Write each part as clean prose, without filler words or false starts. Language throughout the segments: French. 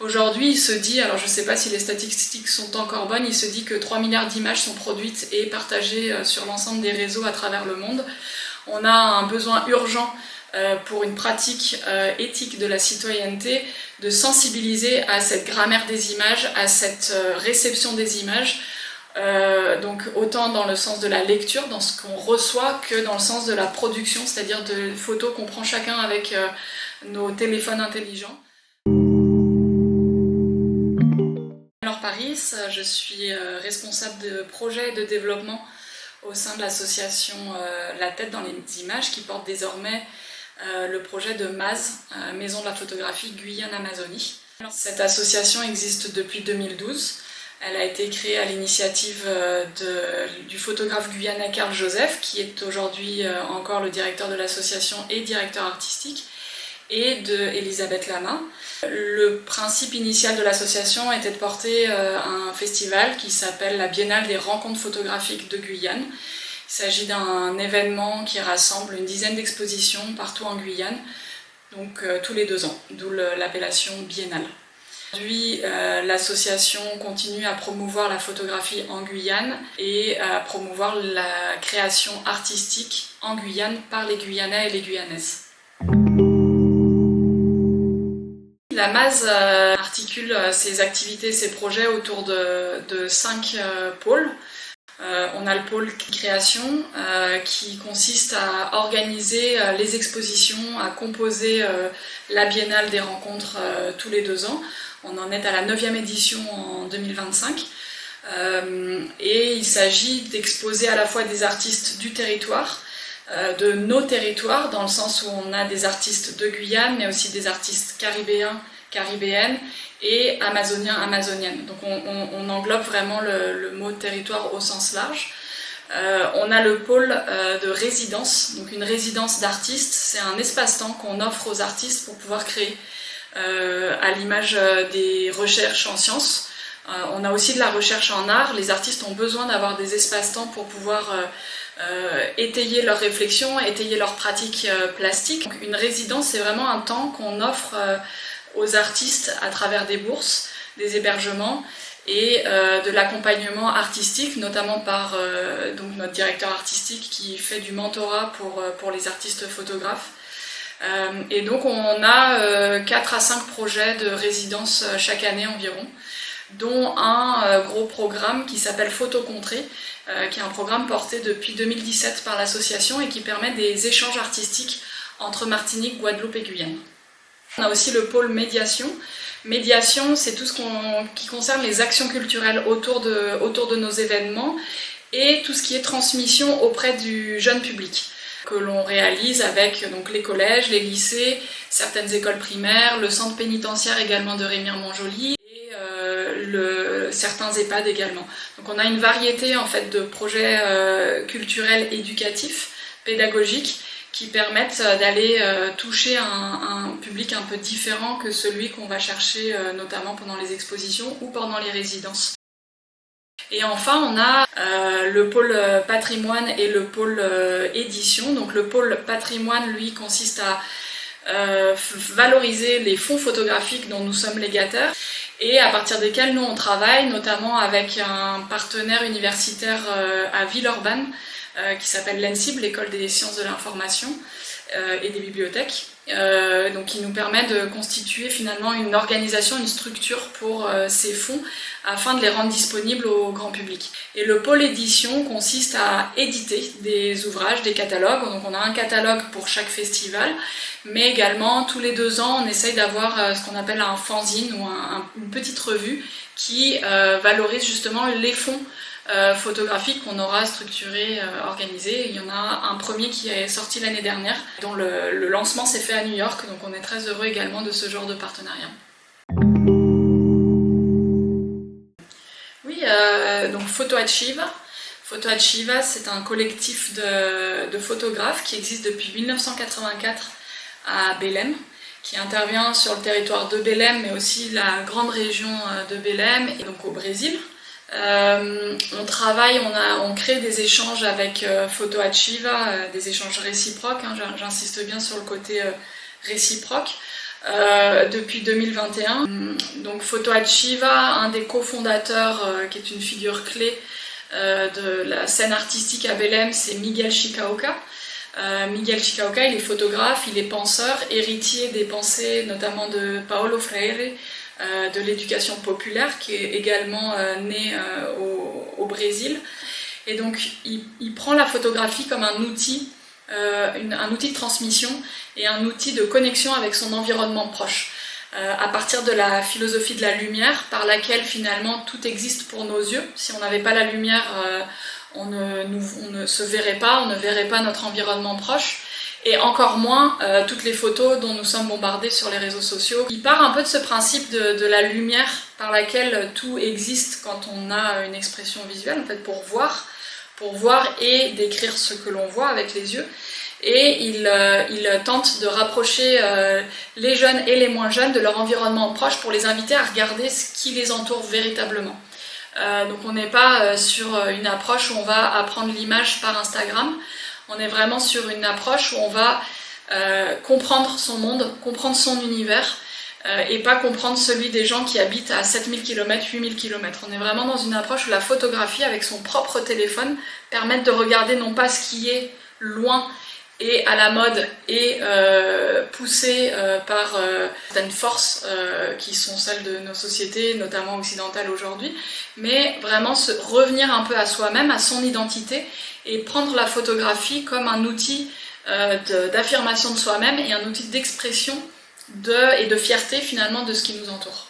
Aujourd'hui, il se dit, alors je ne sais pas si les statistiques sont encore bonnes, il se dit que 3 milliards d'images sont produites et partagées sur l'ensemble des réseaux à travers le monde. On a un besoin urgent pour une pratique éthique de la citoyenneté, de sensibiliser à cette grammaire des images, à cette réception des images, donc autant dans le sens de la lecture, dans ce qu'on reçoit, que dans le sens de la production, c'est-à-dire de photos qu'on prend chacun avec nos téléphones intelligents. Alors Paris, je suis responsable de projet et de développement au sein de l'association La Tête dans les images, qui porte désormais le projet de MAZ, Maison de la photographie Guyane-Amazonie. Cette association existe depuis 2012. Elle a été créée à l'initiative du photographe guyanais Carl Joseph, qui est aujourd'hui encore le directeur de l'association et directeur artistique, et d'Elisabeth Lama. Le principe initial de l'association était de porter un festival qui s'appelle la Biennale des rencontres photographiques de Guyane. Il s'agit d'un événement qui rassemble une dizaine d'expositions partout en Guyane, donc tous les 2 ans, d'où l'appellation biennale. Aujourd'hui, l'association continue à promouvoir la photographie en Guyane et à promouvoir la création artistique en Guyane par les Guyanais et les Guyanaises. La MAZ articule ses activités, ses projets autour de 5 pôles. On a le pôle création qui consiste à organiser les expositions, à composer la Biennale des rencontres tous les 2 ans. On en est à la 9e édition en 2025. Et il s'agit d'exposer à la fois des artistes du territoire, de nos territoires, dans le sens où on a des artistes de Guyane, mais aussi des artistes caribéens, caribéennes et amazoniens, amazoniennes. Donc on englobe vraiment le mot territoire au sens large. On a le pôle de résidence. Donc une résidence d'artistes, c'est un espace-temps qu'on offre aux artistes pour pouvoir créer, à l'image des recherches en sciences. On a aussi de la recherche en art. Les artistes ont besoin d'avoir des espaces-temps pour pouvoir étayer leurs réflexions, étayer leurs pratiques plastiques. Donc une résidence, c'est vraiment un temps qu'on offre aux artistes à travers des bourses, des hébergements et de l'accompagnement artistique, notamment par donc notre directeur artistique qui fait du mentorat pour les artistes photographes. Et donc on a 4 à 5 projets de résidence chaque année environ, dont un gros programme qui s'appelle Photocontrée, qui est un programme porté depuis 2017 par l'association et qui permet des échanges artistiques entre Martinique, Guadeloupe et Guyane. On a aussi le pôle médiation. Médiation, c'est tout ce qui concerne les actions culturelles autour de nos événements et tout ce qui est transmission auprès du jeune public, que l'on réalise avec donc, les collèges, les lycées, certaines écoles primaires, le centre pénitentiaire également de Rémire-Montjoly et certains EHPAD également. Donc on a une variété en fait, de projets culturels, éducatifs, pédagogiques, qui permettent d'aller toucher un public un peu différent que celui qu'on va chercher notamment pendant les expositions ou pendant les résidences. Et enfin, on a le pôle patrimoine et le pôle édition. Donc le pôle patrimoine, lui, consiste à valoriser les fonds photographiques dont nous sommes légataires et à partir desquels nous on travaille, notamment avec un partenaire universitaire à Villeurbanne, qui s'appelle l'ENSIB, l'école des sciences de l'information et des bibliothèques, donc qui nous permet de constituer finalement une organisation, une structure pour ces fonds afin de les rendre disponibles au grand public. Et le pôle édition consiste à éditer des ouvrages, des catalogues, donc on a un catalogue pour chaque festival, mais également tous les 2 ans on essaye d'avoir ce qu'on appelle un fanzine ou une petite revue qui valorise justement les fonds photographique qu'on aura structuré, organisé. Il y en a un premier qui est sorti l'année dernière, dont le lancement s'est fait à New York, donc on est très heureux également de ce genre de partenariat. Oui, donc Photo Achieva. Photo Achieva, c'est un collectif de photographes qui existe depuis 1984 à Belém, qui intervient sur le territoire de Belém, mais aussi la grande région de Belém, et donc au Brésil. On travaille, on crée des échanges avec Photo Achieva, des échanges réciproques, hein, j'insiste bien sur le côté réciproque. depuis 2021. Donc Photo Achieva, un des cofondateurs qui est une figure clé de la scène artistique à Belém, c'est Miguel Chicaoca. Miguel Chicaoca, il est photographe, il est penseur, héritier des pensées notamment de Paulo Freire, de l'éducation populaire, qui est également né au Brésil. Et donc il prend la photographie comme un outil de transmission et un outil de connexion avec son environnement proche, à partir de la philosophie de la lumière, par laquelle finalement tout existe pour nos yeux. Si on n'avait pas la lumière, on ne se verrait pas, on ne verrait pas notre environnement proche, et encore moins toutes les photos dont nous sommes bombardés sur les réseaux sociaux. Il part un peu de ce principe de la lumière par laquelle tout existe quand on a une expression visuelle, en fait, pour voir et décrire ce que l'on voit avec les yeux. Et il tente de rapprocher les jeunes et les moins jeunes de leur environnement proche pour les inviter à regarder ce qui les entoure véritablement. Donc on n'est pas sur une approche où on va apprendre l'image par Instagram, on est vraiment sur une approche où on va comprendre son monde, comprendre son univers, et pas comprendre celui des gens qui habitent à 7000 km, 8000 km. On est vraiment dans une approche où la photographie, avec son propre téléphone, permet de regarder non pas ce qui est loin et à la mode et poussé par certaines forces qui sont celles de nos sociétés, notamment occidentales aujourd'hui, mais vraiment revenir un peu à soi-même, à son identité, et prendre la photographie comme un outil d'affirmation de soi-même et un outil d'expression et de fierté finalement de ce qui nous entoure.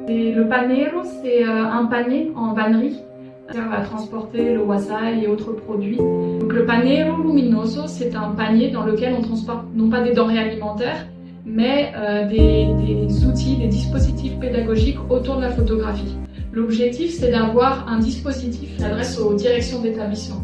Le panero, c'est un panier en vannerie qui sert à transporter le wasai et autres produits. Donc, le panero luminoso, c'est un panier dans lequel on transporte non pas des denrées alimentaires, mais des outils, des dispositifs pédagogiques autour de la photographie. L'objectif, c'est d'avoir un dispositif qui s'adresse aux directions d'établissement.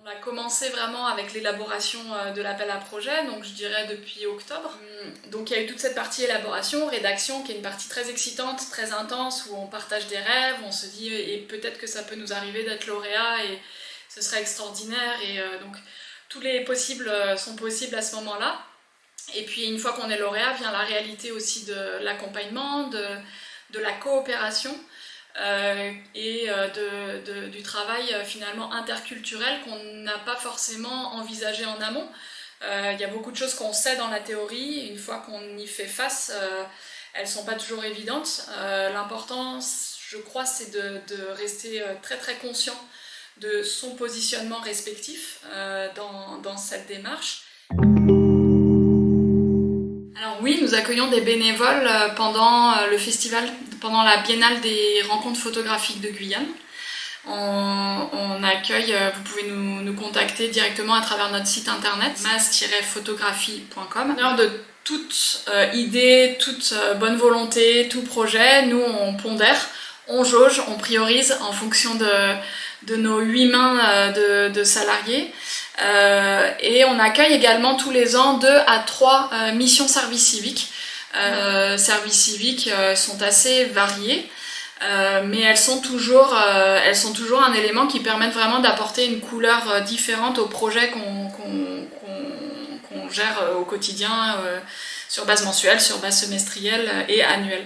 On a commencé vraiment avec l'élaboration de l'appel à projet, donc je dirais depuis octobre. Donc il y a eu toute cette partie élaboration, rédaction, qui est une partie très excitante, très intense, où on partage des rêves, on se dit et peut-être que ça peut nous arriver d'être lauréat et ce serait extraordinaire, et donc tous les possibles sont possibles à ce moment-là. Et puis une fois qu'on est lauréat, vient la réalité aussi de l'accompagnement, de la coopération, et du travail finalement interculturel qu'on n'a pas forcément envisagé en amont. Il y a beaucoup de choses qu'on sait dans la théorie, une fois qu'on y fait face, elles ne sont pas toujours évidentes. L'important, je crois, c'est de rester très très conscient de son positionnement respectif dans cette démarche. Alors oui, nous accueillons des bénévoles pendant le festival, pendant la Biennale des rencontres photographiques de Guyane. On accueille, vous pouvez nous contacter directement à travers notre site internet mas-photographie.com. De toute idée, toute bonne volonté, tout projet, nous on pondère, on jauge, on priorise en fonction de nos 8 mains de salariés. Et on accueille également tous les ans 2 à 3 missions service civique. Services civiques sont assez variées, mais elles sont toujours un élément qui permettent vraiment d'apporter une couleur différente aux projets qu'on gère au quotidien, sur base mensuelle, sur base semestrielle et annuelle.